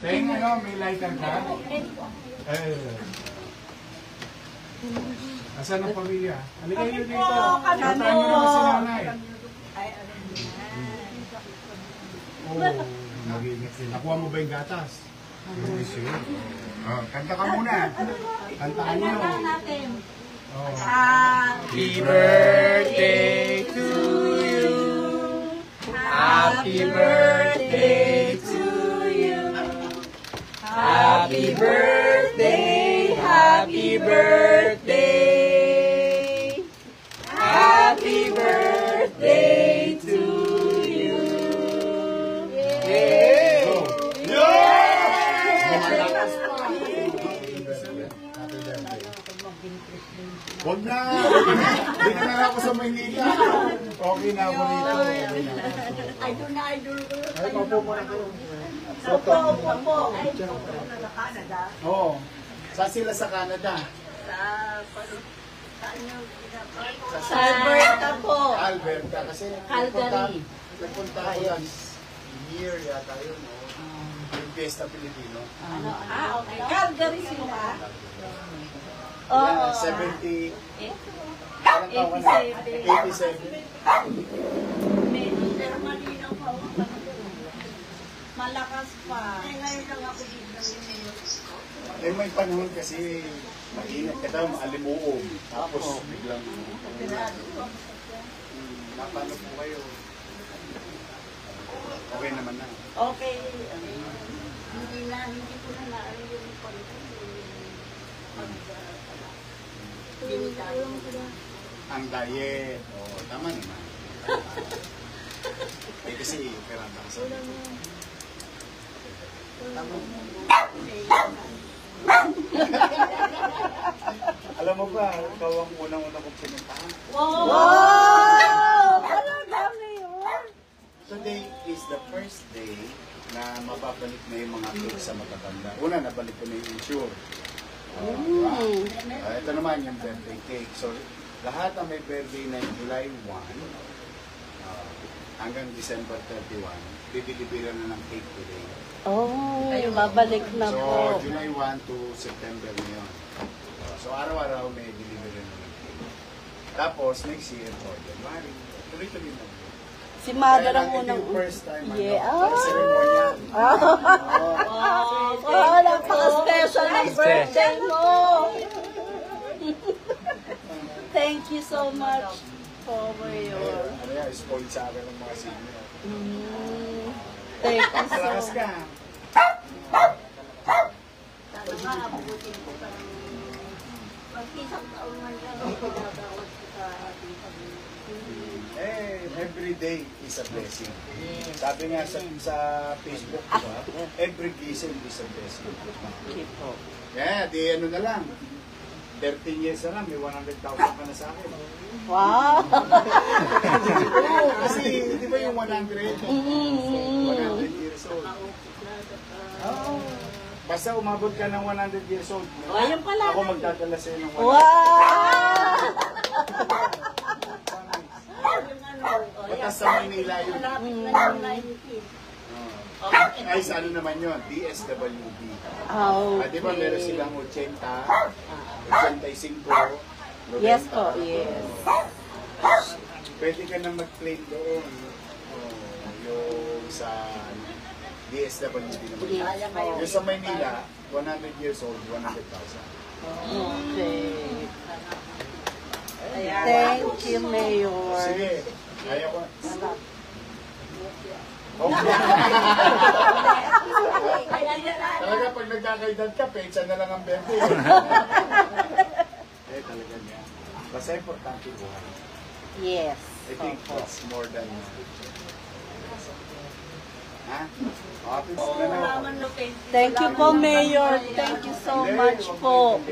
Teng, ano, may lighter ka? Asan ang pamilya? Halika nyo dito. Puntahan nyo naman si nanay. Oh, mag-iingat sila. Nakuha mo ba yung gatas? Kanta ka muna. Kantaan nyo. Happy birthday to you. Happy birthday to you. Happy birthday, happy birthday. Happy birthday to you. Yay! Huwag na! Dito na ako sa Maynila. Okay na ako dito. Idol na idol ko. Ay, mapo mo na kayo. Opo. Ay, sa Canada. Oo. Saan sila sa Canada? Sa Alberta po. Alberta. Kasi Calgary. nagpunta ako last year yata yun. Yung Fiesta Pilipino. Okay. Calgary sila. Yeah, 70. Parang taon ka na? 87. Pero malinaw pa ako. Malakas pa. Ngayon lang ako dito Eh, may panahon kasi mainit ka daw, maalimuog. Tapos biglang napano po kayo. Okay naman na. Okay. Hindi ko na naaring yung Ang diet. Oo, tama naman. Eh, kasi peranta ka sa tama. Alam mo ba, ikaw ang unang-unang kong pinuntahan. Wow! Talaga na yun? Today is the first day na mababalik na yung mga cake sa matatanda. Una, nabalik ko na yung insure. Ito naman yung birthday cake. So, lahat ang may birthday na yung July 1 hanggang December 31, bibili-bilan na ng cake today. Oh, babalik na So, po. July 1 to September na yun. So, araw-araw may delivery na ng cake. Tapos, next year, January, tuloy-tuloy na. Si Mother ang Kaya unang... yung first time, Yeah. para ceremonial. Napaka-special ng birthday mo. Thank you so much for your... Ano yan, spoiled sa akin ng mga senior. Thank you so Malakas much. ka. Abutin ko pa ng... Pag-isang taon man lang ako pinagawad ko sa ating pamilya. Every day is a blessing. Sabi nga sa Facebook, diba? Every gising is a blessing. Yeah, di ano na lang. 13 years na lang, may 100,000 ka na sa akin. Wow! Oo, kasi di ba yung 100? 100 years old. Oh. Basta umabot ka ng 100 years old, Ayun pala. ako magdadala sa'yo ng 100. Wow! Batas sa Manila yun. Ay, sa ano naman yun? DSWD. Di ba meron silang 80, 85, 90. Yes po, yes. Pwede ka na mag-claim doon. Yung sa DSWD naman. Yung sa Manila, 100 years old, 100,000. Okay. Thank you, Mayor. Sige, ayaw ko. Talaga pag nagkakaedad ka, pensa na lang ang bente. Talaga niya. Basta importante buhay. Yes. I think that's more than... Ha? Thank you po, Mayor. Thank you so much po.